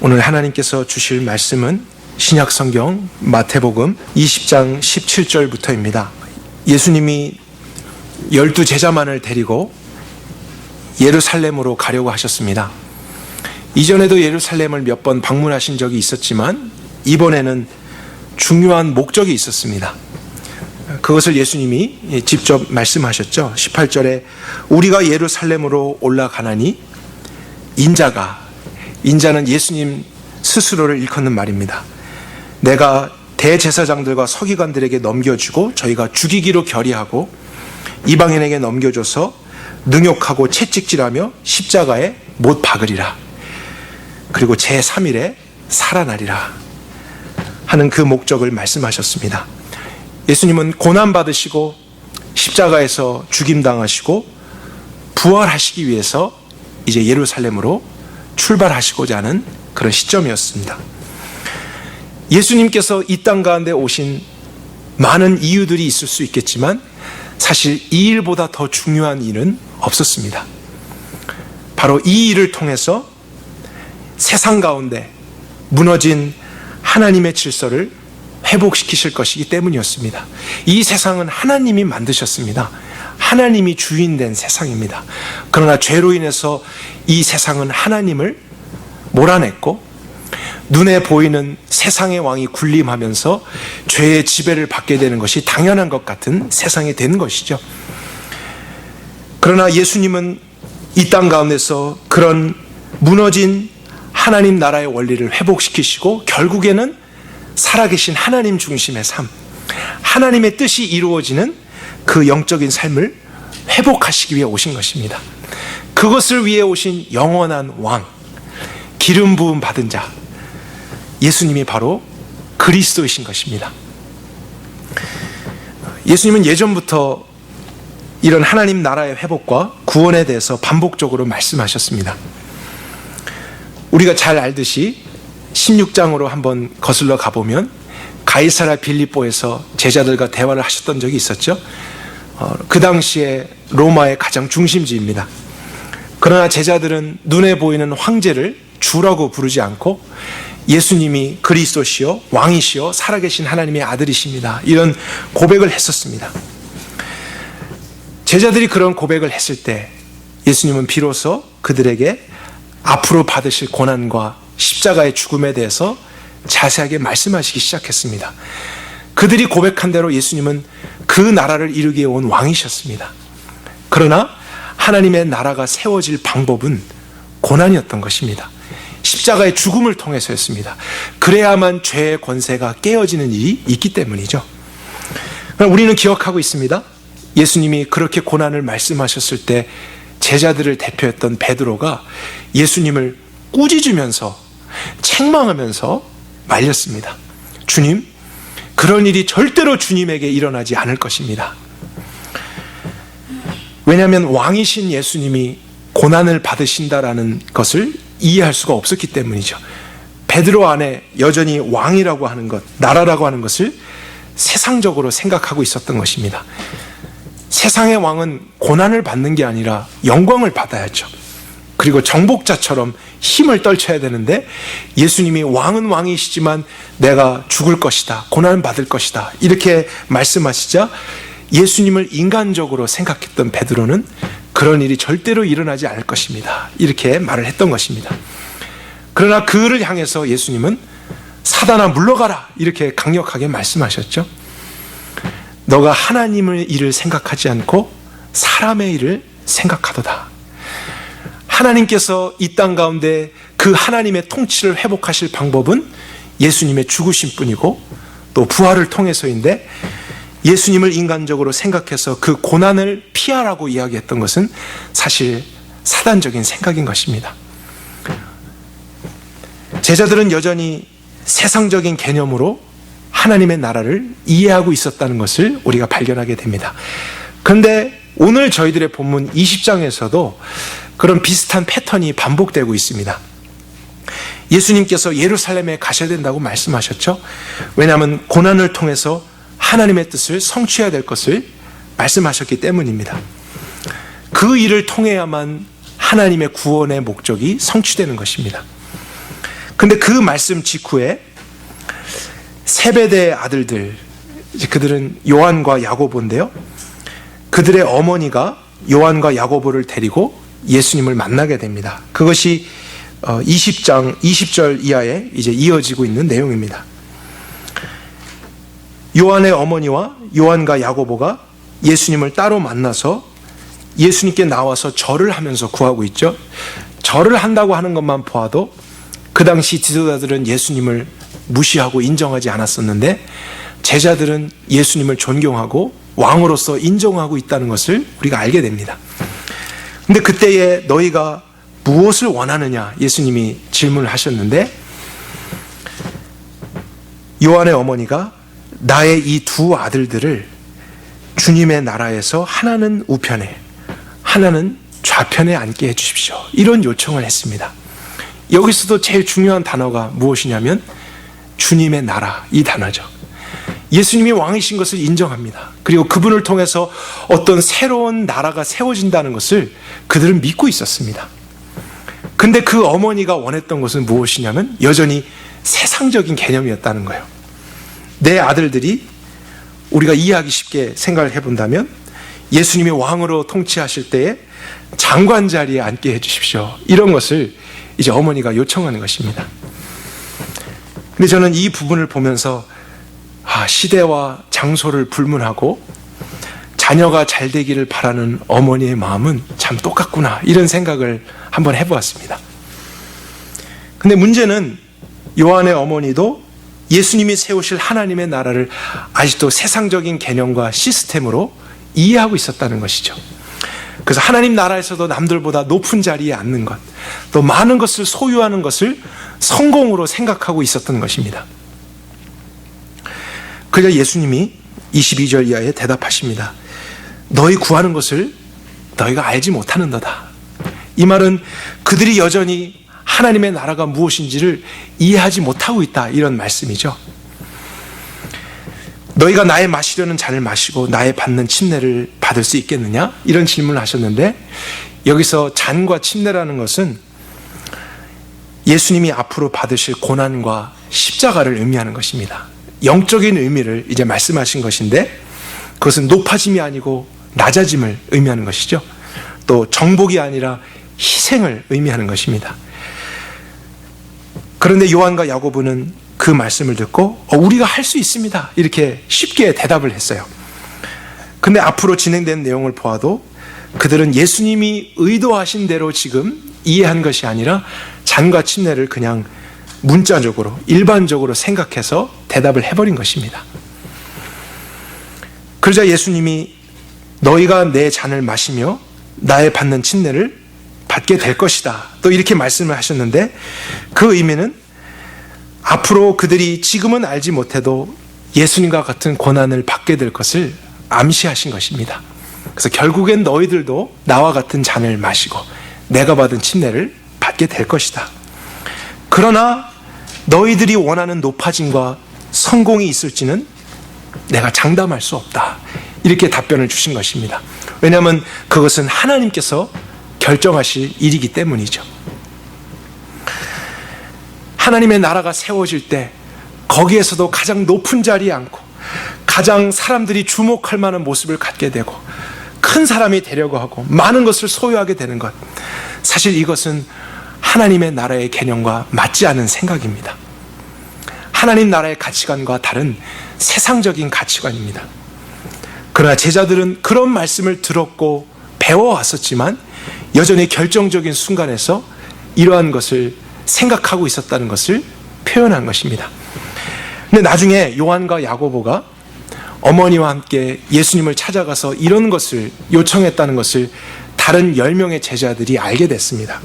오늘 하나님께서 주실 말씀은 신약성경 마태복음 20장 17절부터입니다. 예수님이 12제자만을 데리고 예루살렘으로 가려고 하셨습니다. 이전에도 예루살렘을 몇 번 방문하신 적이 있었지만 이번에는 중요한 목적이 있었습니다. 그것을 예수님이 직접 말씀하셨죠. 18절에 우리가 예루살렘으로 올라가나니 인자는 예수님 스스로를 일컫는 말입니다. 내가 대제사장들과 서기관들에게 넘겨주고 저희가 죽이기로 결의하고 이방인에게 넘겨줘서 능욕하고 채찍질하며 십자가에 못 박으리라. 그리고 제3일에 살아나리라 하는 그 목적을 말씀하셨습니다. 예수님은 고난받으시고 십자가에서 죽임당하시고 부활하시기 위해서 이제 예루살렘으로 출발하시고자 하는 그런 시점이었습니다. 예수님께서 이 땅 가운데 오신 많은 이유들이 있을 수 있겠지만 사실 이 일보다 더 중요한 일은 없었습니다. 바로 이 일을 통해서 세상 가운데 무너진 하나님의 질서를 회복시키실 것이기 때문이었습니다. 이 세상은 하나님이 만드셨습니다. 하나님이 주인된 세상입니다. 그러나 죄로 인해서 이 세상은 하나님을 몰아냈고 눈에 보이는 세상의 왕이 군림하면서 죄의 지배를 받게 되는 것이 당연한 것 같은 세상이 된 것이죠. 그러나 예수님은 이 땅 가운데서 그런 무너진 하나님 나라의 원리를 회복시키시고 결국에는 살아계신 하나님 중심의 삶, 하나님의 뜻이 이루어지는 그 영적인 삶을 회복하시기 위해 오신 것입니다. 그것을 위해 오신 영원한 왕, 기름 부음 받은 자, 예수님이 바로 그리스도이신 것입니다. 예수님은 예전부터 이런 하나님 나라의 회복과 구원에 대해서 반복적으로 말씀하셨습니다. 우리가 잘 알듯이 16장으로 한번 거슬러 가보면 가이사랴 빌립보에서 제자들과 대화를 하셨던 적이 있었죠. 그 당시에 로마의 가장 중심지입니다. 그러나 제자들은 눈에 보이는 황제를 주라고 부르지 않고 예수님이 그리스도시요 왕이시요 살아계신 하나님의 아들이십니다. 이런 고백을 했었습니다. 제자들이 그런 고백을 했을 때 예수님은 비로소 그들에게 앞으로 받으실 고난과 십자가의 죽음에 대해서 자세하게 말씀하시기 시작했습니다. 그들이 고백한 대로 예수님은 그 나라를 이루기 위해 온 왕이셨습니다. 그러나 하나님의 나라가 세워질 방법은 고난이었던 것입니다. 십자가의 죽음을 통해서였습니다. 그래야만 죄의 권세가 깨어지는 일이 있기 때문이죠. 우리는 기억하고 있습니다. 예수님이 그렇게 고난을 말씀하셨을 때 제자들을 대표했던 베드로가 예수님을 꾸짖으면서 책망하면서 말렸습니다. 주님, 그런 일이 절대로 주님에게 일어나지 않을 것입니다. 왜냐하면 왕이신 예수님이 고난을 받으신다라는 것을 이해할 수가 없었기 때문이죠. 베드로 안에 여전히 왕이라고 하는 것, 나라라고 하는 것을 세상적으로 생각하고 있었던 것입니다. 세상의 왕은 고난을 받는 게 아니라 영광을 받아야죠. 그리고 정복자처럼 힘을 떨쳐야 되는데 예수님이 왕은 왕이시지만 내가 죽을 것이다, 고난을 받을 것이다 이렇게 말씀하시자 예수님을 인간적으로 생각했던 베드로는 그런 일이 절대로 일어나지 않을 것입니다 이렇게 말을 했던 것입니다. 그러나 그를 향해서 예수님은 사단아 물러가라 이렇게 강력하게 말씀하셨죠. 너가 하나님의 일을 생각하지 않고 사람의 일을 생각하도다. 하나님께서 이 땅 가운데 그 하나님의 통치를 회복하실 방법은 예수님의 죽으심 뿐이고 또 부활을 통해서인데 예수님을 인간적으로 생각해서 그 고난을 피하라고 이야기했던 것은 사실 사단적인 생각인 것입니다. 제자들은 여전히 세상적인 개념으로 하나님의 나라를 이해하고 있었다는 것을 우리가 발견하게 됩니다. 그런데 오늘 저희들의 본문 20장에서도 그런 비슷한 패턴이 반복되고 있습니다. 예수님께서 예루살렘에 가셔야 된다고 말씀하셨죠. 왜냐하면 고난을 통해서 하나님의 뜻을 성취해야 될 것을 말씀하셨기 때문입니다. 그 일을 통해야만 하나님의 구원의 목적이 성취되는 것입니다. 근데 그 말씀 직후에 세베대의 아들들, 이제 그들은 요한과 야고보인데요. 그들의 어머니가 요한과 야고보를 데리고 예수님을 만나게 됩니다. 그것이 20절 이하에 이제 이어지고 있는 내용입니다. 요한의 어머니와 요한과 야고보가 예수님을 따로 만나서 예수님께 나와서 절을 하면서 구하고 있죠. 절을 한다고 하는 것만 보아도 그 당시 지도자들은 예수님을 무시하고 인정하지 않았었는데 제자들은 예수님을 존경하고 왕으로서 인정하고 있다는 것을 우리가 알게 됩니다. 근데 그때에 너희가 무엇을 원하느냐 예수님이 질문을 하셨는데 요한의 어머니가 나의 이 두 아들들을 주님의 나라에서 하나는 우편에 하나는 좌편에 앉게 해주십시오. 이런 요청을 했습니다. 여기서도 제일 중요한 단어가 무엇이냐면 주님의 나라, 이 단어죠. 예수님이 왕이신 것을 인정합니다. 그리고 그분을 통해서 어떤 새로운 나라가 세워진다는 것을 그들은 믿고 있었습니다. 근데 그 어머니가 원했던 것은 무엇이냐면 여전히 세상적인 개념이었다는 거예요. 내 아들들이 우리가 이해하기 쉽게 생각을 해본다면 예수님이 왕으로 통치하실 때에 장관 자리에 앉게 해주십시오. 이런 것을 이제 어머니가 요청하는 것입니다. 근데 저는 이 부분을 보면서 시대와 장소를 불문하고 자녀가 잘 되기를 바라는 어머니의 마음은 참 똑같구나 이런 생각을 한번 해보았습니다. 근데 문제는 요한의 어머니도 예수님이 세우실 하나님의 나라를 아직도 세상적인 개념과 시스템으로 이해하고 있었다는 것이죠. 그래서 하나님 나라에서도 남들보다 높은 자리에 앉는 것, 또 많은 것을 소유하는 것을 성공으로 생각하고 있었던 것입니다. 그러자 예수님이 22절 이하에 대답하십니다. 너희 구하는 것을 너희가 알지 못하는도다. 이 말은 그들이 여전히 하나님의 나라가 무엇인지를 이해하지 못하고 있다, 이런 말씀이죠. 너희가 나의 마시려는 잔을 마시고 나의 받는 침례를 받을 수 있겠느냐? 이런 질문을 하셨는데 여기서 잔과 침례라는 것은 예수님이 앞으로 받으실 고난과 십자가를 의미하는 것입니다. 영적인 의미를 이제 말씀하신 것인데 그것은 높아짐이 아니고 낮아짐을 의미하는 것이죠. 또 정복이 아니라 희생을 의미하는 것입니다. 그런데 요한과 야고보는 그 말씀을 듣고 우리가 할 수 있습니다, 이렇게 쉽게 대답을 했어요. 근데 앞으로 진행된 내용을 보아도 그들은 예수님이 의도하신 대로 지금 이해한 것이 아니라 잔과 침례를 그냥 문자적으로 일반적으로 생각해서 대답을 해버린 것입니다. 그러자 예수님이 너희가 내 잔을 마시며 나의 받는 침례를 받게 될 것이다, 또 이렇게 말씀을 하셨는데 그 의미는 앞으로 그들이 지금은 알지 못해도 예수님과 같은 고난을 받게 될 것을 암시하신 것입니다. 그래서 결국엔 너희들도 나와 같은 잔을 마시고 내가 받은 침례를 받게 될 것이다. 그러나 너희들이 원하는 높아짐과 성공이 있을지는 내가 장담할 수 없다, 이렇게 답변을 주신 것입니다. 왜냐하면 그것은 하나님께서 결정하실 일이기 때문이죠. 하나님의 나라가 세워질 때 거기에서도 가장 높은 자리에 앉고 가장 사람들이 주목할 만한 모습을 갖게 되고 큰 사람이 되려고 하고 많은 것을 소유하게 되는 것, 사실 이것은 하나님의 나라의 개념과 맞지 않은 생각입니다. 하나님 나라의 가치관과 다른 세상적인 가치관입니다. 그러나 제자들은 그런 말씀을 들었고 배워왔었지만 여전히 결정적인 순간에서 이러한 것을 생각하고 있었다는 것을 표현한 것입니다. 근데 나중에 요한과 야고보가 어머니와 함께 예수님을 찾아가서 이런 것을 요청했다는 것을 다른 10명의 제자들이 알게 됐습니다.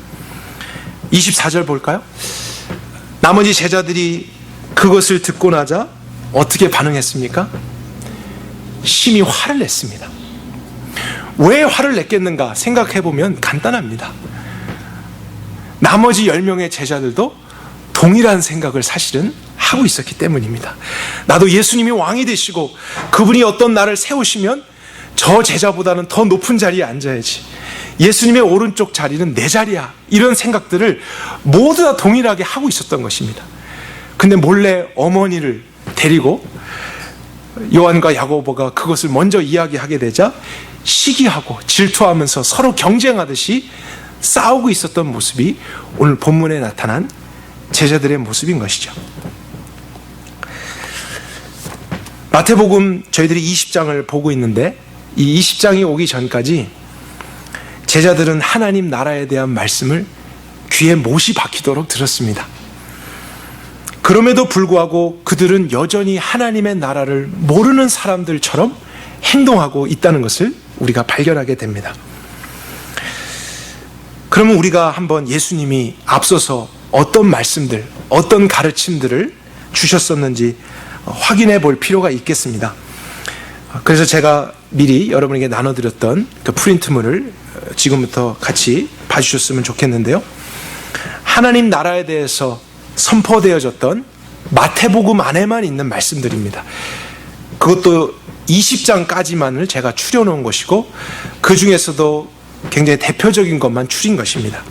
24절 볼까요? 나머지 제자들이 그것을 듣고 나자 어떻게 반응했습니까? 심히 화를 냈습니다. 왜 화를 냈겠는가 생각해보면 간단합니다. 나머지 10명의 제자들도 동일한 생각을 사실은 하고 있었기 때문입니다. 나도 예수님이 왕이 되시고 그분이 어떤 나를 세우시면 저 제자보다는 더 높은 자리에 앉아야지, 예수님의 오른쪽 자리는 내 자리야. 이런 생각들을 모두 다 동일하게 하고 있었던 것입니다. 근데 몰래 어머니를 데리고 요한과 야고보가 그것을 먼저 이야기하게 되자 시기하고 질투하면서 서로 경쟁하듯이 싸우고 있었던 모습이 오늘 본문에 나타난 제자들의 모습인 것이죠. 마태복음 저희들이 20장을 보고 있는데 이 20장이 오기 전까지 제자들은 하나님 나라에 대한 말씀을 귀에 못이 박히도록 들었습니다. 그럼에도 불구하고 그들은 여전히 하나님의 나라를 모르는 사람들처럼 행동하고 있다는 것을 우리가 발견하게 됩니다. 그러면 우리가 한번 예수님이 앞서서 어떤 말씀들, 어떤 가르침들을 주셨었는지 확인해 볼 필요가 있겠습니다. 그래서 제가 미리 여러분에게 나눠드렸던 그 프린트물을 지금부터 같이 봐주셨으면 좋겠는데요. 하나님 나라에 대해서 선포되어졌던 마태복음 안에만 있는 말씀들입니다. 그것도 20장까지만을 제가 추려놓은 것이고 그 중에서도 굉장히 대표적인 것만 추린 것입니다.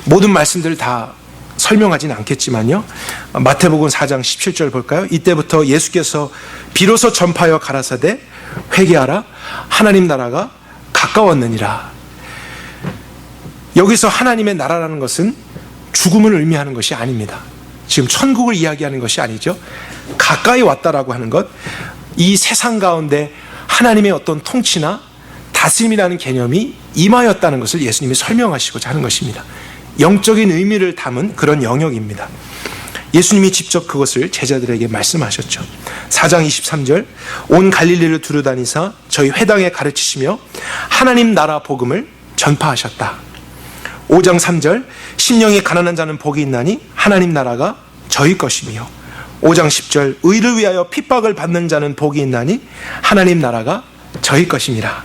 모든 말씀들을 다 설명하지는 않겠지만요. 마태복음 4장 17절 볼까요? 이때부터 예수께서 비로소 전파하여 가라사대 회개하라 하나님 나라가 가까웠느니라. 여기서 하나님의 나라라는 것은 죽음을 의미하는 것이 아닙니다. 지금 천국을 이야기하는 것이 아니죠. 가까이 왔다라고 하는 것, 이 세상 가운데 하나님의 어떤 통치나 다스림이라는 개념이 임하였다는 것을 예수님이 설명하시고자 하는 것입니다. 영적인 의미를 담은 그런 영역입니다. 예수님이 직접 그것을 제자들에게 말씀하셨죠. 4장 23절 온 갈릴리를 두루다니사 저희 회당에 가르치시며 하나님 나라 복음을 전파하셨다. 5장 3절 심령이 가난한 자는 복이 있나니 하나님 나라가 저희 것이며 5장 10절 의를 위하여 핍박을 받는 자는 복이 있나니 하나님 나라가 저희 것입니다.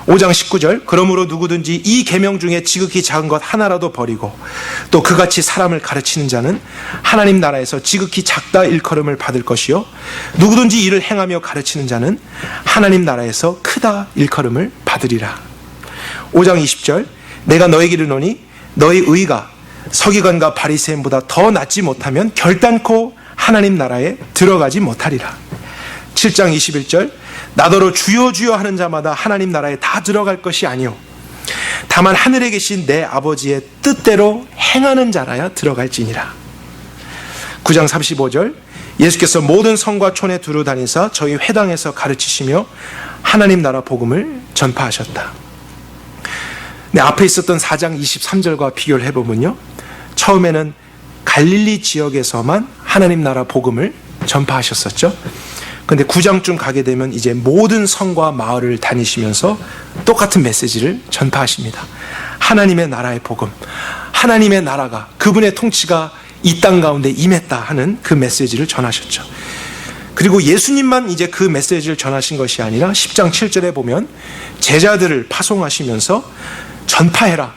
5장 19절 그러므로 누구든지 이 계명 중에 지극히 작은 것 하나라도 버리고 또 그같이 사람을 가르치는 자는 하나님 나라에서 지극히 작다 일컬음을 받을 것이요 누구든지 이를 행하며 가르치는 자는 하나님 나라에서 크다 일컬음을 받으리라. 5장 20절 내가 너에게 이르노니 너희 의가 서기관과 바리새인보다 더 낫지 못하면 결단코 하나님 나라에 들어가지 못하리라. 7장 21절 나더러 주여 주여 하는 자마다 하나님 나라에 다 들어갈 것이 아니요 다만 하늘에 계신 내 아버지의 뜻대로 행하는 자라야 들어갈지니라. 9장 35절 예수께서 모든 성과 촌에 두루 다니사 저희 회당에서 가르치시며 하나님 나라 복음을 전파하셨다. 네, 앞에 있었던 4장 23절과 비교를 해보면요, 처음에는 갈릴리 지역에서만 하나님 나라 복음을 전파하셨었죠. 근데 9장쯤 가게 되면 이제 모든 성과 마을을 다니시면서 똑같은 메시지를 전파하십니다. 하나님의 나라의 복음, 하나님의 나라가, 그분의 통치가 이 땅 가운데 임했다 하는 그 메시지를 전하셨죠. 그리고 예수님만 이제 그 메시지를 전하신 것이 아니라 10장 7절에 보면 제자들을 파송하시면서 전파해라,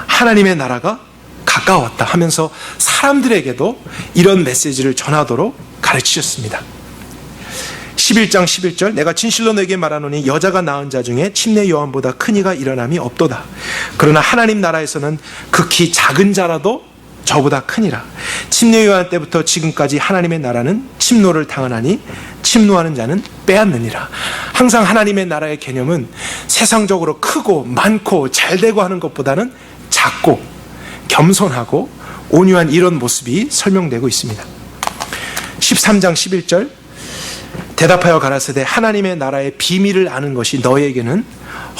하나님의 나라가 가까웠다 하면서 사람들에게도 이런 메시지를 전하도록 가르치셨습니다. 11장 11절 내가 진실로 너에게 말하노니 여자가 낳은 자 중에 침례 요한보다 큰 이가 일어남이 없도다. 그러나 하나님 나라에서는 극히 작은 자라도 저보다 크니라. 침례 요한 때부터 지금까지 하나님의 나라는 침노를 당하나니 침노하는 자는 빼앗느니라. 항상 하나님의 나라의 개념은 세상적으로 크고 많고 잘되고 하는 것보다는 작고 겸손하고 온유한 이런 모습이 설명되고 있습니다. 13장 11절 대답하여 가라사대 하나님의 나라의 비밀을 아는 것이 너희에게는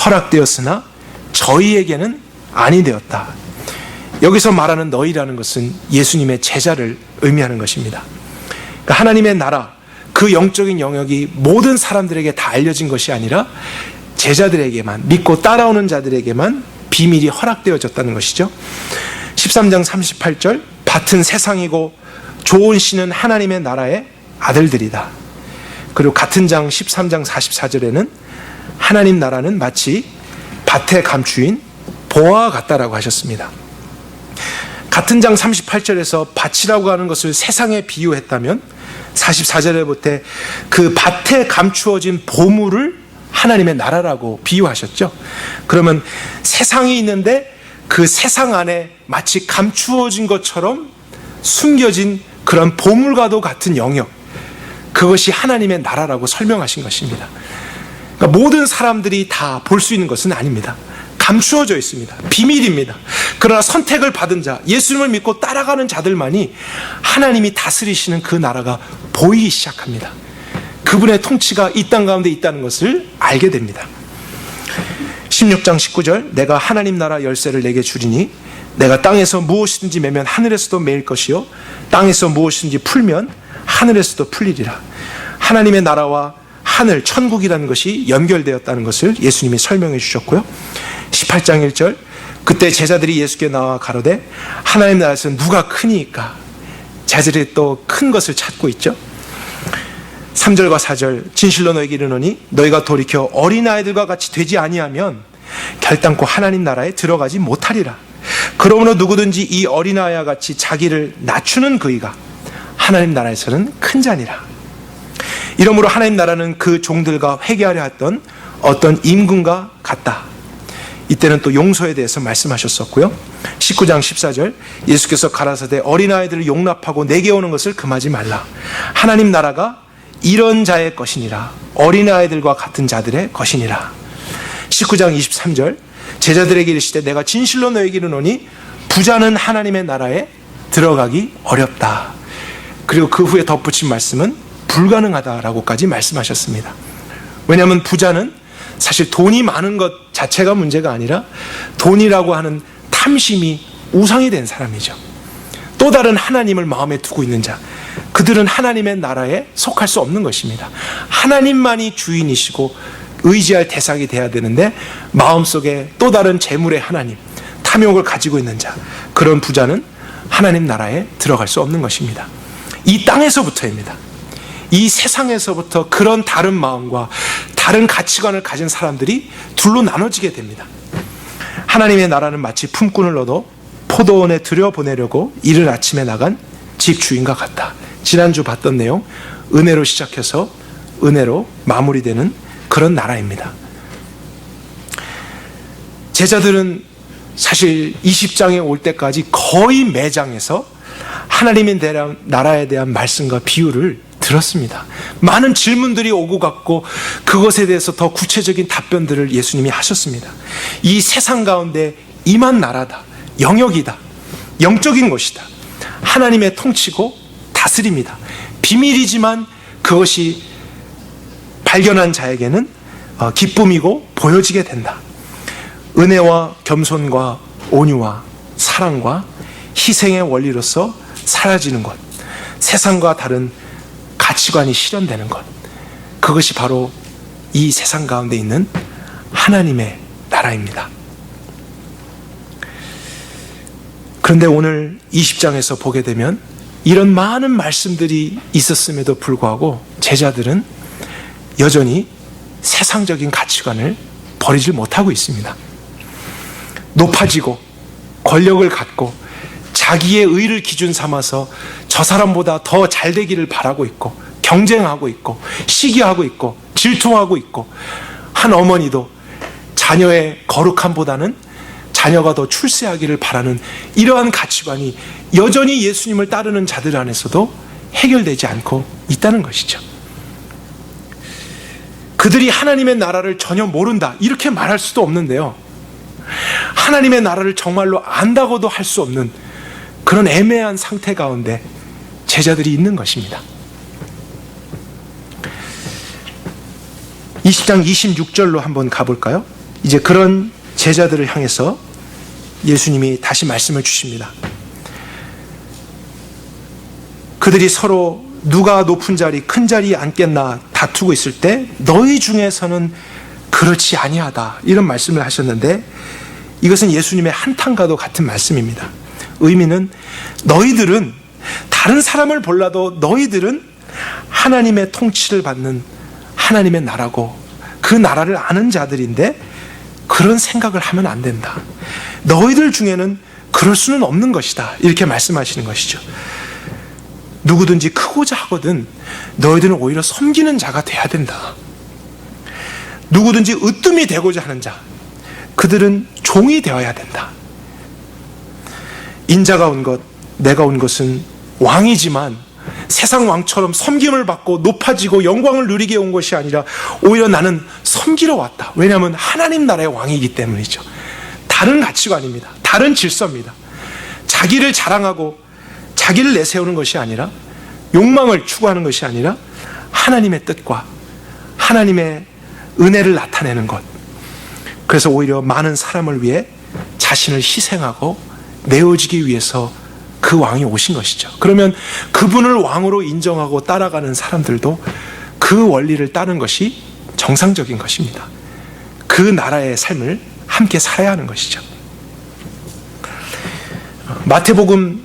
허락되었으나 저희에게는 아니 되었다. 여기서 말하는 너희라는 것은 예수님의 제자를 의미하는 것입니다. 그러니까 하나님의 나라, 그 영적인 영역이 모든 사람들에게 다 알려진 것이 아니라 제자들에게만, 믿고 따라오는 자들에게만 비밀이 허락되어졌다는 것이죠. 13장 38절 밭은 세상이고 좋은 씨는 하나님의 나라의 아들들이다. 그리고 같은 장 13장 44절에는 하나님 나라는 마치 밭의 감추인 보화와 같다라고 하셨습니다. 같은 장 38절에서 밭이라고 하는 것을 세상에 비유했다면 44절에 볼 때 그 밭에 감추어진 보물을 하나님의 나라라고 비유하셨죠. 그러면 세상이 있는데 그 세상 안에 마치 감추어진 것처럼 숨겨진 그런 보물과도 같은 영역, 그것이 하나님의 나라라고 설명하신 것입니다. 그러니까 모든 사람들이 다 볼 수 있는 것은 아닙니다. 감추어져 있습니다. 비밀입니다. 그러나 선택을 받은 자, 예수님을 믿고 따라가는 자들만이 하나님이 다스리시는 그 나라가 보이기 시작합니다. 그분의 통치가 이 땅 가운데 있다는 것을 알게 됩니다. 16장 19절, 내가 하나님 나라 열쇠를 내게 주리니 내가 땅에서 무엇이든지 매면 하늘에서도 매일 것이요 땅에서 무엇이든지 풀면 하늘에서도 풀리리라. 하나님의 나라와 하늘, 천국이라는 것이 연결되었다는 것을 예수님이 설명해 주셨고요. 18장 1절, 그때 제자들이 예수께 나와 가로되 하나님 나라에서 누가 크니까? 제자들이 또 큰 것을 찾고 있죠. 3절과 4절, 진실로 너에게 이르노니 너희가 돌이켜 어린아이들과 같이 되지 아니하면 결단코 하나님 나라에 들어가지 못하리라. 그러므로 누구든지 이 어린아이와 같이 자기를 낮추는 그이가 하나님 나라에서는 큰 자니라. 이러므로 하나님 나라는 그 종들과 회개하려 했던 어떤 임금과 같다. 이때는 또 용서에 대해서 말씀하셨었고요. 19장 14절, 예수께서 가라사대 어린아이들을 용납하고 내게 오는 것을 금하지 말라. 하나님 나라가 이런 자의 것이니라. 어린아이들과 같은 자들의 것이니라. 19장 23절, 제자들에게 이르시되 내가 진실로 너에게 이르노니 부자는 하나님의 나라에 들어가기 어렵다. 그리고 그 후에 덧붙인 말씀은 불가능하다라고까지 말씀하셨습니다. 왜냐하면 부자는 사실 돈이 많은 것 자체가 문제가 아니라 돈이라고 하는 탐심이 우상이 된 사람이죠. 또 다른 하나님을 마음에 두고 있는 자, 그들은 하나님의 나라에 속할 수 없는 것입니다. 하나님만이 주인이시고 의지할 대상이 돼야 되는데 마음속에 또 다른 재물의 하나님, 탐욕을 가지고 있는 자, 그런 부자는 하나님 나라에 들어갈 수 없는 것입니다. 이 땅에서부터입니다. 이 세상에서부터 그런 다른 마음과 다른 가치관을 가진 사람들이 둘로 나눠지게 됩니다. 하나님의 나라는 마치 품꾼을 얻어 포도원에 들여보내려고 이른 아침에 나간 집주인과 같다. 지난주 봤던 내용, 은혜로 시작해서 은혜로 마무리되는 그런 나라입니다. 제자들은 사실 20장에 올 때까지 거의 매장에서 하나님의 나라에 대한 말씀과 비유를 들었습니다. 많은 질문들이 오고 갔고 그것에 대해서 더 구체적인 답변들을 예수님이 하셨습니다. 이 세상 가운데 임한 나라다, 영역이다, 영적인 것이다, 하나님의 통치고 다스림이다, 비밀이지만 그것이 발견한 자에게는 기쁨이고 보여지게 된다. 은혜와 겸손과 온유와 사랑과 희생의 원리로서 사라지는 것, 세상과 다른 가치관이 실현되는 것, 그것이 바로 이 세상 가운데 있는 하나님의 나라입니다. 그런데 오늘 20장에서 보게 되면 이런 많은 말씀들이 있었음에도 불구하고 제자들은 여전히 세상적인 가치관을 버리질 못하고 있습니다. 높아지고 권력을 갖고 자기의 의를 기준 삼아서 저 사람보다 더 잘 되기를 바라고 있고 경쟁하고 있고 시기하고 있고 질투하고 있고, 한 어머니도 자녀의 거룩함보다는 자녀가 더 출세하기를 바라는 이러한 가치관이 여전히 예수님을 따르는 자들 안에서도 해결되지 않고 있다는 것이죠. 그들이 하나님의 나라를 전혀 모른다 이렇게 말할 수도 없는데요, 하나님의 나라를 정말로 안다고도 할 수 없는 그런 애매한 상태 가운데 제자들이 있는 것입니다. 20장 26절로 한번 가볼까요? 이제 그런 제자들을 향해서 예수님이 다시 말씀을 주십니다. 그들이 서로 누가 높은 자리, 큰 자리에 앉겠나 다투고 있을 때 너희 중에서는 그렇지 아니하다 이런 말씀을 하셨는데, 이것은 예수님의 한탄과도 같은 말씀입니다. 의미는 너희들은 다른 사람을 몰라도 너희들은 하나님의 통치를 받는 하나님의 나라고 그 나라를 아는 자들인데 그런 생각을 하면 안 된다. 너희들 중에는 그럴 수는 없는 것이다 이렇게 말씀하시는 것이죠. 누구든지 크고자 하거든 너희들은 오히려 섬기는 자가 돼야 된다. 누구든지 으뜸이 되고자 하는 자, 그들은 종이 되어야 된다. 인자가 온 것, 내가 온 것은 왕이지만 세상 왕처럼 섬김을 받고 높아지고 영광을 누리게 온 것이 아니라 오히려 나는 섬기러 왔다. 왜냐하면 하나님 나라의 왕이기 때문이죠. 다른 가치관입니다. 다른 질서입니다. 자기를 자랑하고 자기를 내세우는 것이 아니라, 욕망을 추구하는 것이 아니라 하나님의 뜻과 하나님의 은혜를 나타내는 것. 그래서 오히려 많은 사람을 위해 자신을 희생하고 내어지기 위해서 그 왕이 오신 것이죠. 그러면 그분을 왕으로 인정하고 따라가는 사람들도 그 원리를 따르는 것이 정상적인 것입니다. 그 나라의 삶을 함께 살아야 하는 것이죠. 마태복음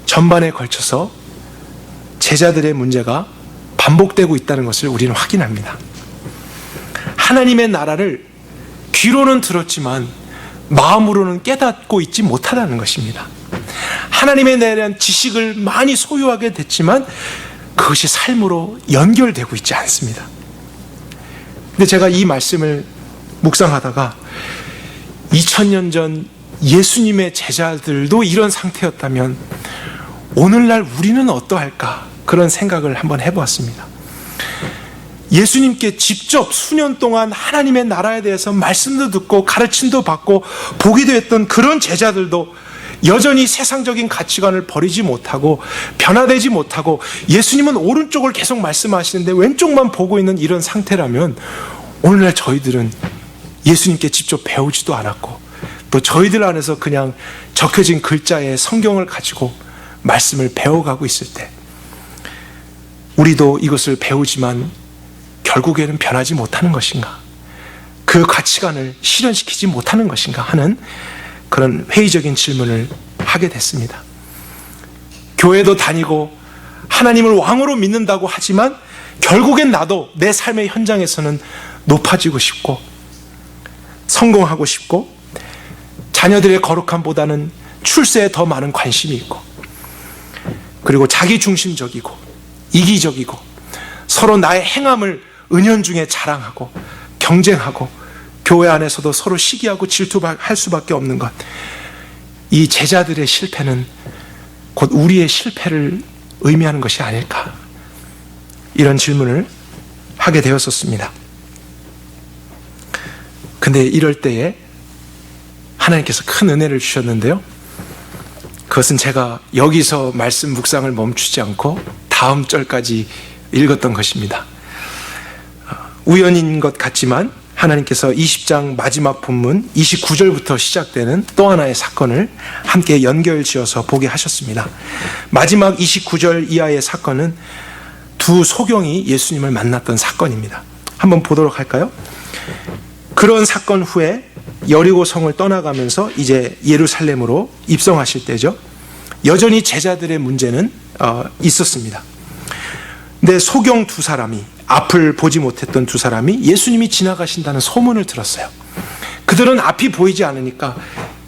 전반에 걸쳐서 제자들의 문제가 반복되고 있다는 것을 우리는 확인합니다. 하나님의 나라를 귀로는 들었지만 마음으로는 깨닫고 있지 못하다는 것입니다. 하나님에 대한 지식을 많이 소유하게 됐지만 그것이 삶으로 연결되고 있지 않습니다. 근데 제가 이 말씀을 묵상하다가 2000년 전 예수님의 제자들도 이런 상태였다면 오늘날 우리는 어떠할까, 그런 생각을 한번 해보았습니다. 예수님께 직접 수년 동안 하나님의 나라에 대해서 말씀도 듣고 가르침도 받고 보기도 했던 그런 제자들도 여전히 세상적인 가치관을 버리지 못하고 변화되지 못하고 예수님은 오른쪽을 계속 말씀하시는데 왼쪽만 보고 있는 이런 상태라면 오늘날 저희들은 예수님께 직접 배우지도 않았고 또 저희들 안에서 그냥 적혀진 글자의 성경을 가지고 말씀을 배워가고 있을 때 우리도 이것을 배우지만 결국에는 변하지 못하는 것인가, 그 가치관을 실현시키지 못하는 것인가 하는 그런 회의적인 질문을 하게 됐습니다. 교회도 다니고 하나님을 왕으로 믿는다고 하지만 결국엔 나도 내 삶의 현장에서는 높아지고 싶고 성공하고 싶고 자녀들의 거룩함보다는 출세에 더 많은 관심이 있고 그리고 자기중심적이고 이기적이고 서로 나의 행함을 은연중에 자랑하고 경쟁하고 교회 안에서도 서로 시기하고 질투할 수밖에 없는 것, 이 제자들의 실패는 곧 우리의 실패를 의미하는 것이 아닐까, 이런 질문을 하게 되었었습니다. 근데 이럴 때에 하나님께서 큰 은혜를 주셨는데요, 그것은 제가 여기서 말씀 묵상을 멈추지 않고 다음 절까지 읽었던 것입니다. 우연인 것 같지만 하나님께서 20장 마지막 본문 29절부터 시작되는 또 하나의 사건을 함께 연결지어서 보게 하셨습니다. 마지막 29절 이하의 사건은 두 소경이 예수님을 만났던 사건입니다. 한번 보도록 할까요? 그런 사건 후에 여리고 성을 떠나가면서 이제 예루살렘으로 입성하실 때죠. 여전히 제자들의 문제는 있었습니다. 근데 소경 두 사람이, 앞을 보지 못했던 두 사람이 예수님이 지나가신다는 소문을 들었어요. 그들은 앞이 보이지 않으니까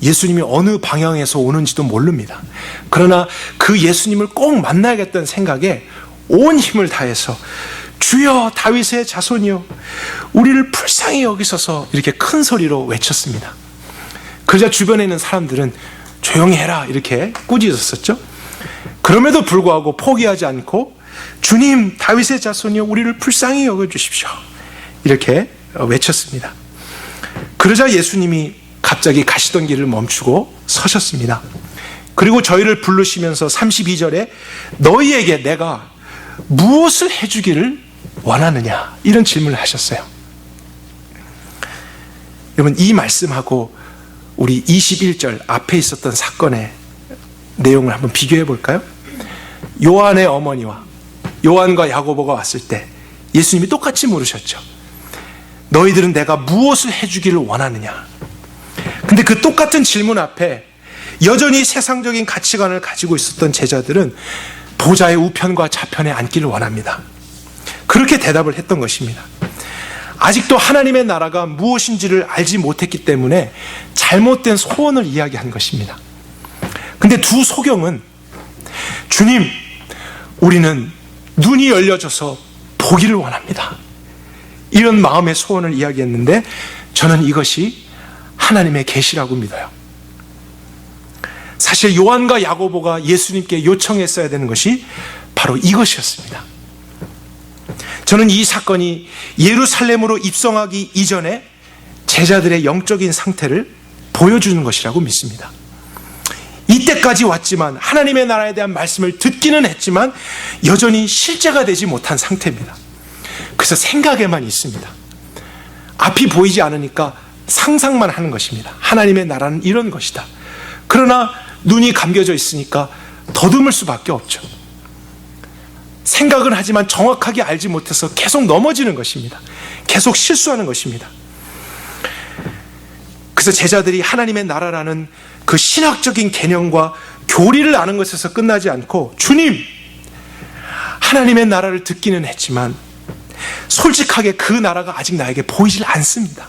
예수님이 어느 방향에서 오는지도 모릅니다. 그러나 그 예수님을 꼭 만나야겠다는 생각에 온 힘을 다해서 주여 다윗의 자손이여 우리를 불쌍히 여기소서, 이렇게 큰 소리로 외쳤습니다. 그러자 주변에 있는 사람들은 조용히 해라 이렇게 꾸짖었었죠. 그럼에도 불구하고 포기하지 않고 주님 다윗의 자손이여 우리를 불쌍히 여겨주십시오 이렇게 외쳤습니다. 그러자 예수님이 갑자기 가시던 길을 멈추고 서셨습니다. 그리고 저희를 부르시면서 32절에 너희에게 내가 무엇을 해주기를 원하느냐, 이런 질문을 하셨어요. 여러분, 이 말씀하고 우리 21절 앞에 있었던 사건의 내용을 한번 비교해 볼까요? 요한의 어머니와 요한과 야고보가 왔을 때 예수님이 똑같이 물으셨죠. 너희들은 내가 무엇을 해주기를 원하느냐. 근데 그 똑같은 질문 앞에 여전히 세상적인 가치관을 가지고 있었던 제자들은 보좌의 우편과 좌편에 앉기를 원합니다. 그렇게 대답을 했던 것입니다. 아직도 하나님의 나라가 무엇인지를 알지 못했기 때문에 잘못된 소원을 이야기한 것입니다. 근데 두 소경은 주님, 우리는 눈이 열려져서 보기를 원합니다. 이런 마음의 소원을 이야기했는데 저는 이것이 하나님의 계시라고 믿어요. 사실 요한과 야고보가 예수님께 요청했어야 되는 것이 바로 이것이었습니다. 저는 이 사건이 예루살렘으로 입성하기 이전에 제자들의 영적인 상태를 보여주는 것이라고 믿습니다. 이때까지 왔지만 하나님의 나라에 대한 말씀을 듣기는 했지만 여전히 실제가 되지 못한 상태입니다. 그래서 생각에만 있습니다. 앞이 보이지 않으니까 상상만 하는 것입니다. 하나님의 나라는 이런 것이다. 그러나 눈이 감겨져 있으니까 더듬을 수밖에 없죠. 생각은 하지만 정확하게 알지 못해서 계속 넘어지는 것입니다. 계속 실수하는 것입니다. 그래서 제자들이 하나님의 나라라는 그 신학적인 개념과 교리를 아는 것에서 끝나지 않고 주님, 하나님의 나라를 듣기는 했지만 솔직하게 그 나라가 아직 나에게 보이질 않습니다.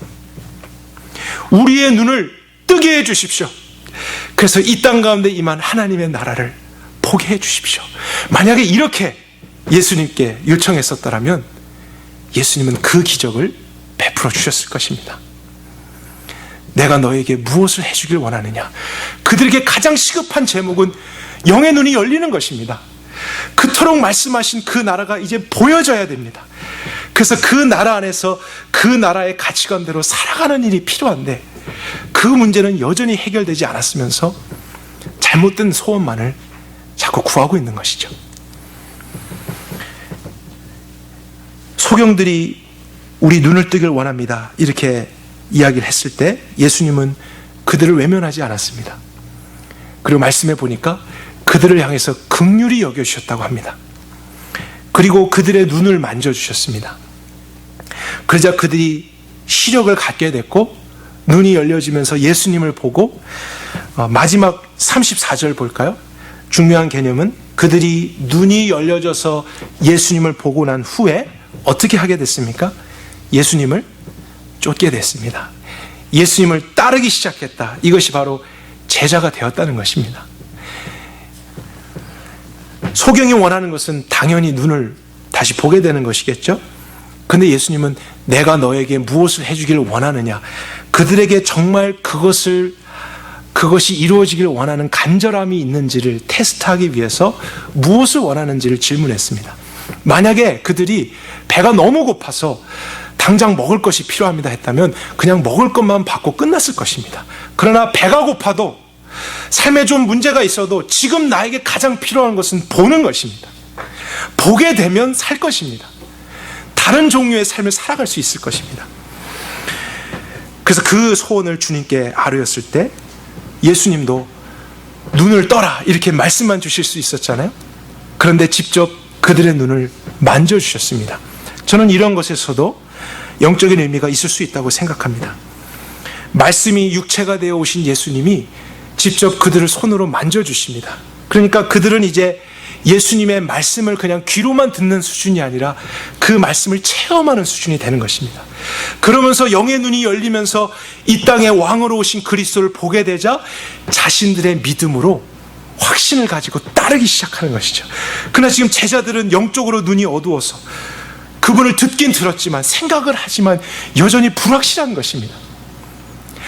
우리의 눈을 뜨게 해 주십시오. 그래서 이 땅 가운데 임한 하나님의 나라를 보게 해 주십시오. 만약에 이렇게 예수님께 요청했었더라면 예수님은 그 기적을 베풀어 주셨을 것입니다. 내가 너에게 무엇을 해주길 원하느냐. 그들에게 가장 시급한 제목은 영의 눈이 열리는 것입니다. 그토록 말씀하신 그 나라가 이제 보여져야 됩니다. 그래서 그 나라 안에서 그 나라의 가치관대로 살아가는 일이 필요한데 그 문제는 여전히 해결되지 않았으면서 잘못된 소원만을 자꾸 구하고 있는 것이죠. 소경들이 우리 눈을 뜨길 원합니다. 이렇게 이야기를 했을 때 예수님은 그들을 외면하지 않았습니다. 그리고 말씀해 보니까 그들을 향해서 긍휼히 여겨주셨다고 합니다. 그리고 그들의 눈을 만져주셨습니다. 그러자 그들이 시력을 갖게 됐고 눈이 열려지면서 예수님을 보고 마지막 34절 볼까요? 중요한 개념은 그들이 눈이 열려져서 예수님을 보고 난 후에 어떻게 하게 됐습니까? 예수님을 쫓게 됐습니다. 예수님을 따르기 시작했다. 이것이 바로 제자가 되었다는 것입니다. 소경이 원하는 것은 당연히 눈을 다시 보게 되는 것이겠죠? 근데 예수님은 내가 너에게 무엇을 해주기를 원하느냐, 그들에게 정말 그것이 이루어지기를 원하는 간절함이 있는지를 테스트하기 위해서 무엇을 원하는지를 질문했습니다. 만약에 그들이 배가 너무 고파서 당장 먹을 것이 필요합니다 했다면 그냥 먹을 것만 받고 끝났을 것입니다. 그러나 배가 고파도 삶에 좀 문제가 있어도 지금 나에게 가장 필요한 것은 보는 것입니다. 보게 되면 살 것입니다. 다른 종류의 삶을 살아갈 수 있을 것입니다. 그래서 그 소원을 주님께 아뢰었을 때 예수님도 눈을 떠라 이렇게 말씀만 주실 수 있었잖아요. 그런데 직접 그들의 눈을 만져주셨습니다. 저는 이런 것에서도 영적인 의미가 있을 수 있다고 생각합니다. 말씀이 육체가 되어 오신 예수님이 직접 그들을 손으로 만져주십니다. 그러니까 그들은 이제 예수님의 말씀을 그냥 귀로만 듣는 수준이 아니라 그 말씀을 체험하는 수준이 되는 것입니다. 그러면서 영의 눈이 열리면서 이 땅의 왕으로 오신 그리스도를 보게 되자 자신들의 믿음으로 확신을 가지고 따르기 시작하는 것이죠. 그러나 지금 제자들은 영적으로 눈이 어두워서 그분을 듣긴 들었지만 생각을 하지만 여전히 불확실한 것입니다.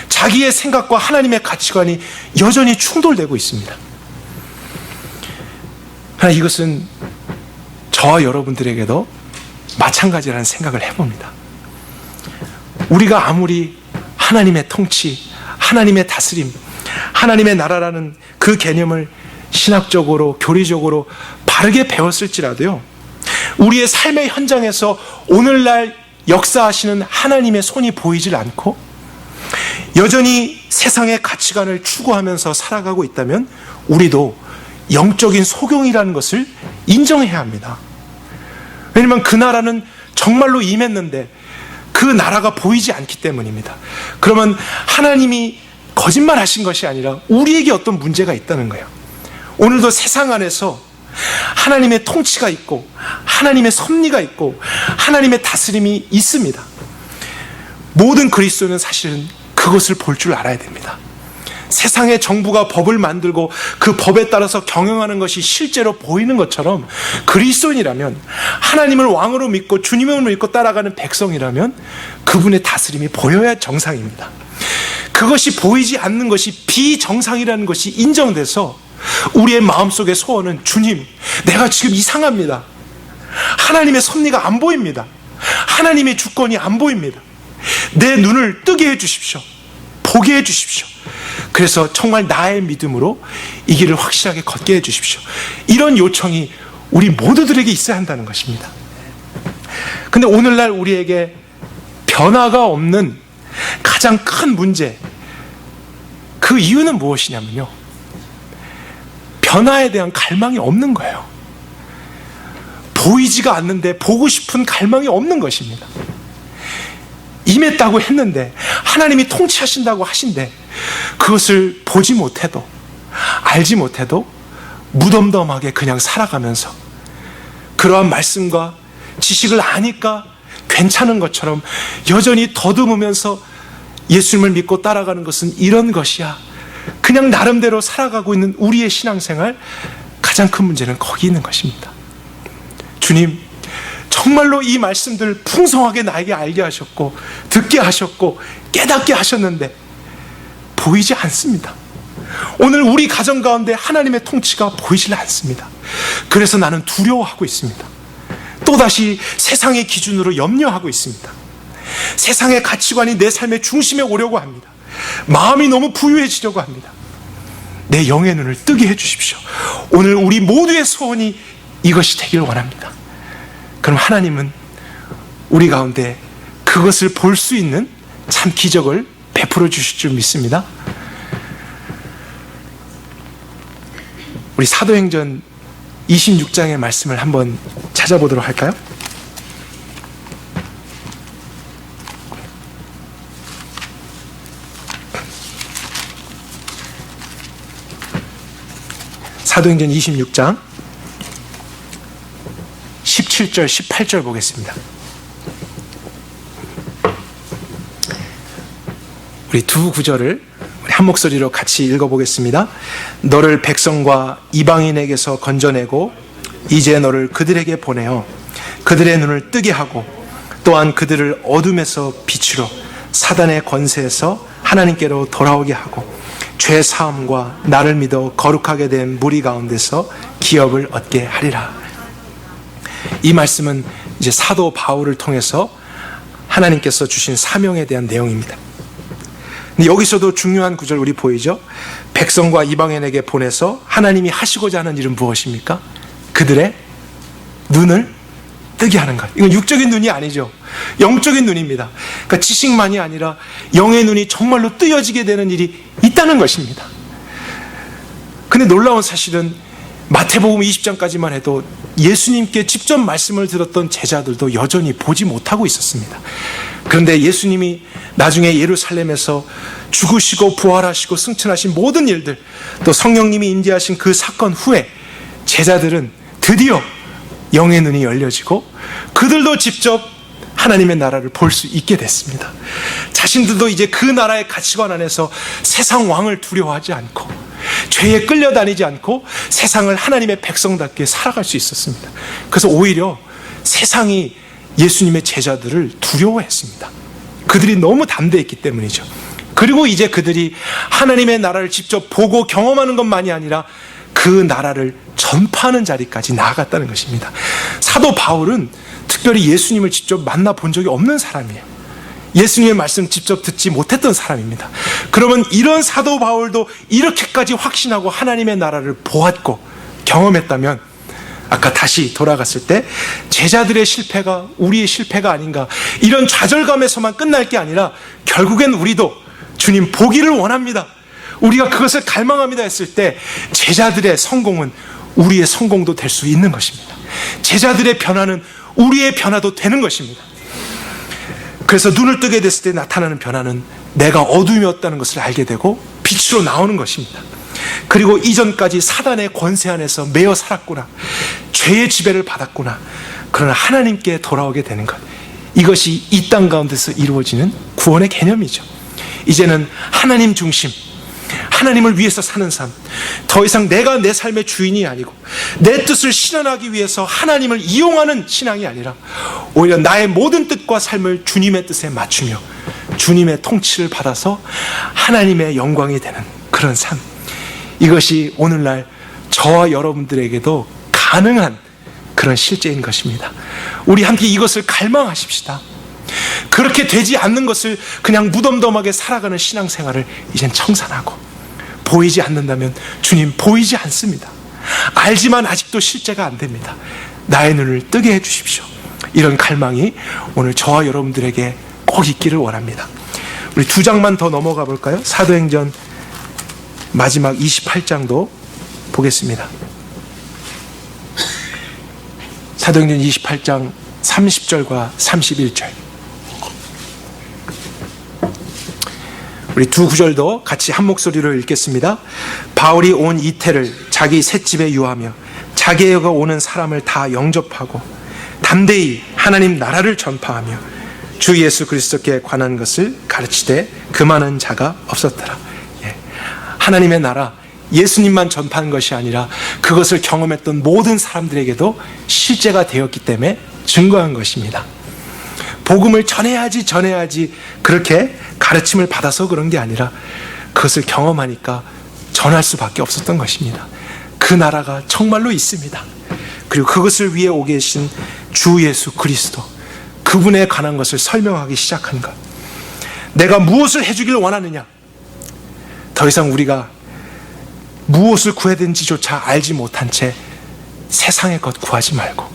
자기의 생각과 하나님의 가치관이 여전히 충돌되고 있습니다. 그러나 이것은 저와 여러분들에게도 마찬가지라는 생각을 해봅니다. 우리가 아무리 하나님의 통치, 하나님의 다스림, 하나님의 나라라는 그 개념을 신학적으로, 교리적으로 바르게 배웠을지라도요, 우리의 삶의 현장에서 오늘날 역사하시는 하나님의 손이 보이질 않고 여전히 세상의 가치관을 추구하면서 살아가고 있다면 우리도 영적인 소경이라는 것을 인정해야 합니다. 왜냐하면 그 나라는 정말로 임했는데 그 나라가 보이지 않기 때문입니다. 그러면 하나님이 거짓말하신 것이 아니라 우리에게 어떤 문제가 있다는 거예요. 오늘도 세상 안에서 하나님의 통치가 있고 하나님의 섭리가 있고 하나님의 다스림이 있습니다. 모든 그리스도는 사실은 그것을 볼 줄 알아야 됩니다. 세상의 정부가 법을 만들고 그 법에 따라서 경영하는 것이 실제로 보이는 것처럼 그리스도인이라면, 하나님을 왕으로 믿고 주님을 믿고 따라가는 백성이라면 그분의 다스림이 보여야 정상입니다. 그것이 보이지 않는 것이 비정상이라는 것이 인정돼서 우리의 마음속의 소원은, 주님, 내가 지금 이상합니다. 하나님의 섭리가 안 보입니다. 하나님의 주권이 안 보입니다. 내 눈을 뜨게 해주십시오. 보게 해주십시오. 그래서 정말 나의 믿음으로 이 길을 확실하게 걷게 해주십시오. 이런 요청이 우리 모두들에게 있어야 한다는 것입니다. 근데 오늘날 우리에게 변화가 없는 가장 큰 문제, 그 이유는 무엇이냐면요, 변화에 대한 갈망이 없는 거예요. 보이지가 않는데 보고 싶은 갈망이 없는 것입니다. 임했다고 했는데, 하나님이 통치하신다고 하신데, 그것을 보지 못해도, 알지 못해도 무덤덤하게 그냥 살아가면서 그러한 말씀과 지식을 아니까 괜찮은 것처럼 여전히 더듬으면서 예수님을 믿고 따라가는 것은 이런 것이야, 그냥 나름대로 살아가고 있는 우리의 신앙생활, 가장 큰 문제는 거기 있는 것입니다. 주님, 정말로 이 말씀들 풍성하게 나에게 알게 하셨고 듣게 하셨고 깨닫게 하셨는데 보이지 않습니다. 오늘 우리 가정 가운데 하나님의 통치가 보이질 않습니다. 그래서 나는 두려워하고 있습니다. 또다시 세상의 기준으로 염려하고 있습니다. 세상의 가치관이 내 삶의 중심에 오려고 합니다. 마음이 너무 부유해지려고 합니다. 내 영의 눈을 뜨게 해주십시오. 오늘 우리 모두의 소원이 이것이 되길 원합니다. 그럼 하나님은 우리 가운데 그것을 볼 수 있는 참 기적을 베풀어 주실 줄 믿습니다. 우리 사도행전 26장의 말씀을 한번 찾아보도록 할까요? 사도행전 26장 17절, 18절 보겠습니다. 우리 두 구절을 한 목소리로 같이 읽어보겠습니다. 너를 백성과 이방인에게서 건져내고 이제 너를 그들에게 보내어 그들의 눈을 뜨게 하고 또한 그들을 어둠에서 빛으로 사단의 권세에서 하나님께로 돌아오게 하고 죄 사함과 나를 믿어 거룩하게 된 무리 가운데서 기업을 얻게 하리라. 이 말씀은 이제 사도 바울을 통해서 하나님께서 주신 사명에 대한 내용입니다. 근데 여기서도 중요한 구절 우리 보이죠? 백성과 이방인에게 보내서 하나님이 하시고자 하는 일은 무엇입니까? 그들의 눈을 뜨게 하는 것. 이건 육적인 눈이 아니죠. 영적인 눈입니다. 그러니까 지식만이 아니라 영의 눈이 정말로 뜨여지게 되는 일이 있다는 것입니다. 근데 놀라운 사실은 마태복음 20장까지만 해도 예수님께 직접 말씀을 들었던 제자들도 여전히 보지 못하고 있었습니다. 그런데 예수님이 나중에 예루살렘에서 죽으시고 부활하시고 승천하신 모든 일들, 또 성령님이 임재하신 그 사건 후에 제자들은 드디어 영의 눈이 열려지고 그들도 직접 하나님의 나라를 볼 수 있게 됐습니다. 자신들도 이제 그 나라의 가치관 안에서 세상 왕을 두려워하지 않고 죄에 끌려다니지 않고 세상을 하나님의 백성답게 살아갈 수 있었습니다. 그래서 오히려 세상이 예수님의 제자들을 두려워했습니다. 그들이 너무 담대했기 때문이죠. 그리고 이제 그들이 하나님의 나라를 직접 보고 경험하는 것만이 아니라 그 나라를 전파하는 자리까지 나아갔다는 것입니다. 사도 바울은 특별히 예수님을 직접 만나본 적이 없는 사람이에요. 예수님의 말씀 직접 듣지 못했던 사람입니다. 그러면 이런 사도 바울도 이렇게까지 확신하고 하나님의 나라를 보았고 경험했다면 아까 다시 돌아갔을 때 제자들의 실패가 우리의 실패가 아닌가, 이런 좌절감에서만 끝날 게 아니라 결국엔 우리도 주님 보기를 원합니다, 우리가 그것을 갈망합니다 했을 때 제자들의 성공은 우리의 성공도 될 수 있는 것입니다. 제자들의 변화는 우리의 변화도 되는 것입니다. 그래서 눈을 뜨게 됐을 때 나타나는 변화는 내가 어둠이었다는 것을 알게 되고 빛으로 나오는 것입니다. 그리고 이전까지 사단의 권세 안에서 매여 살았구나, 죄의 지배를 받았구나, 그러나 하나님께 돌아오게 되는 것, 이것이 이 땅 가운데서 이루어지는 구원의 개념이죠. 이제는 하나님 중심, 하나님을 위해서 사는 삶, 더 이상 내가 내 삶의 주인이 아니고 내 뜻을 실현하기 위해서 하나님을 이용하는 신앙이 아니라 오히려 나의 모든 뜻과 삶을 주님의 뜻에 맞추며 주님의 통치를 받아서 하나님의 영광이 되는 그런 삶, 이것이 오늘날 저와 여러분들에게도 가능한 그런 실제인 것입니다. 우리 함께 이것을 갈망하십시다. 그렇게 되지 않는 것을 그냥 무덤덤하게 살아가는 신앙생활을 이젠 청산하고, 보이지 않는다면 주님 보이지 않습니다. 알지만 아직도 실제가 안 됩니다. 나의 눈을 뜨게 해주십시오. 이런 갈망이 오늘 저와 여러분들에게 꼭 있기를 원합니다. 우리 2장만 더 넘어가 볼까요? 사도행전 마지막 28장도 보겠습니다. 사도행전 28장 30절과 31절. 우리 두 구절도 같이 한 목소리로 읽겠습니다. 바울이 온 이태를 자기 셋집에 유하며 자기에게 오는 사람을 다 영접하고 담대히 하나님 나라를 전파하며 주 예수 그리스도께 관한 것을 가르치되 금하는 자가 없었더라. 하나님의 나라, 예수님만 전파한 것이 아니라 그것을 경험했던 모든 사람들에게도 실제가 되었기 때문에 증거한 것입니다. 복음을 전해야지 그렇게 가르침을 받아서 그런 게 아니라 그것을 경험하니까 전할 수밖에 없었던 것입니다. 그 나라가 정말로 있습니다. 그리고 그것을 위해 오게 계신 주 예수 그리스도, 그분에 관한 것을 설명하기 시작한 것. 내가 무엇을 해주길 원하느냐? 더 이상 우리가 무엇을 구해야 되는지조차 알지 못한 채 세상의 것 구하지 말고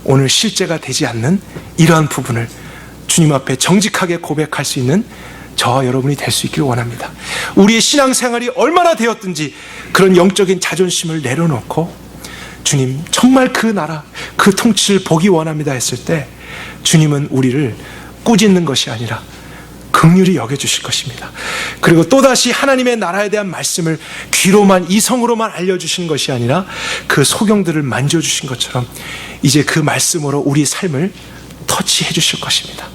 오늘 실제가 되지 않는 이러한 부분을 주님 앞에 정직하게 고백할 수 있는 저와 여러분이 될 수 있기를 원합니다. 우리의 신앙생활이 얼마나 되었든지 그런 영적인 자존심을 내려놓고 주님 정말 그 나라, 그 통치를 보기 원합니다 했을 때 주님은 우리를 꾸짖는 것이 아니라 긍휼히 여겨주실 것입니다. 그리고 또다시 하나님의 나라에 대한 말씀을 귀로만, 이성으로만 알려주신 것이 아니라 그 소경들을 만져주신 것처럼 이제 그 말씀으로 우리 삶을 터치해 주실 것입니다.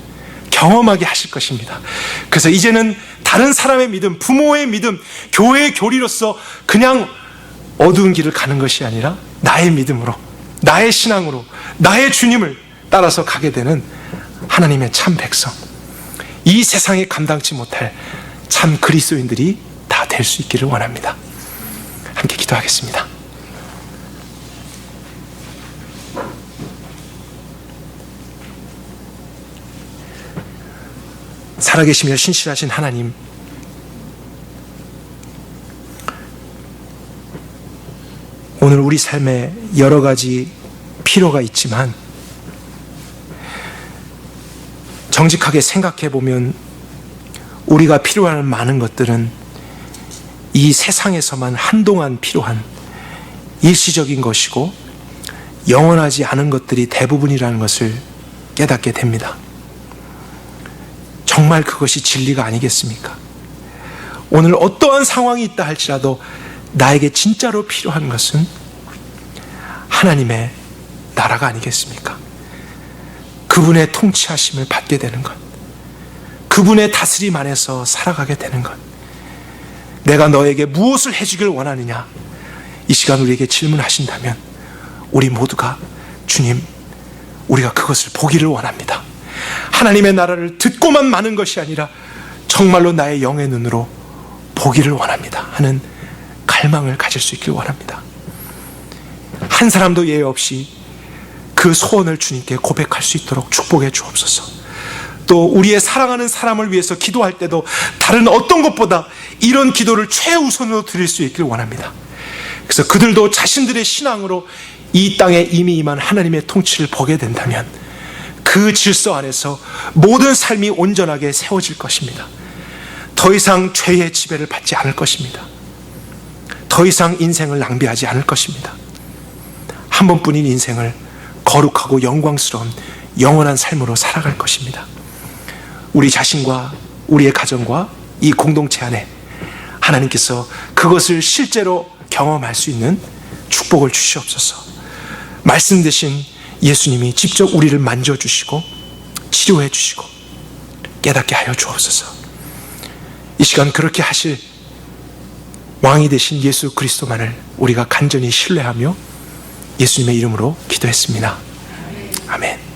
경험하게 하실 것입니다. 그래서 이제는 다른 사람의 믿음, 부모의 믿음, 교회의 교리로서 그냥 어두운 길을 가는 것이 아니라 나의 믿음으로, 나의 신앙으로, 나의 주님을 따라서 가게 되는 하나님의 참 백성, 이 세상에 감당치 못할 참 그리스도인들이 다 될 수 있기를 원합니다. 함께 기도하겠습니다. 살아계시며 신실하신 하나님, 오늘 우리 삶에 여러 가지 필요가 있지만 정직하게 생각해 보면 우리가 필요한 많은 것들은 이 세상에서만 한동안 필요한 일시적인 것이고 영원하지 않은 것들이 대부분이라는 것을 깨닫게 됩니다. 정말 그것이 진리가 아니겠습니까? 오늘 어떠한 상황이 있다 할지라도 나에게 진짜로 필요한 것은 하나님의 나라가 아니겠습니까? 그분의 통치하심을 받게 되는 것, 그분의 다스림 안에서 살아가게 되는 것. 내가 너에게 무엇을 해주길 원하느냐? 이 시간 우리에게 질문하신다면 우리 모두가 주님, 우리가 그것을 보기를 원합니다. 하나님의 나라를 듣고만 마는 것이 아니라 정말로 나의 영의 눈으로 보기를 원합니다 하는 갈망을 가질 수 있길 원합니다. 한 사람도 예외 없이 그 소원을 주님께 고백할 수 있도록 축복해 주옵소서. 또 우리의 사랑하는 사람을 위해서 기도할 때도 다른 어떤 것보다 이런 기도를 최우선으로 드릴 수 있길 원합니다. 그래서 그들도 자신들의 신앙으로 이 땅에 이미 임한 하나님의 통치를 보게 된다면 그 질서 안에서 모든 삶이 온전하게 세워질 것입니다. 더 이상 죄의 지배를 받지 않을 것입니다. 더 이상 인생을 낭비하지 않을 것입니다. 한 번뿐인 인생을 거룩하고 영광스러운 영원한 삶으로 살아갈 것입니다. 우리 자신과 우리의 가정과 이 공동체 안에 하나님께서 그것을 실제로 경험할 수 있는 축복을 주시옵소서. 말씀 대신 예수님이 직접 우리를 만져주시고 치료해 주시고 깨닫게 하여 주옵소서. 이 시간 그렇게 하실 왕이 되신 예수 그리스도만을 우리가 간절히 신뢰하며 예수님의 이름으로 기도했습니다. 아멘.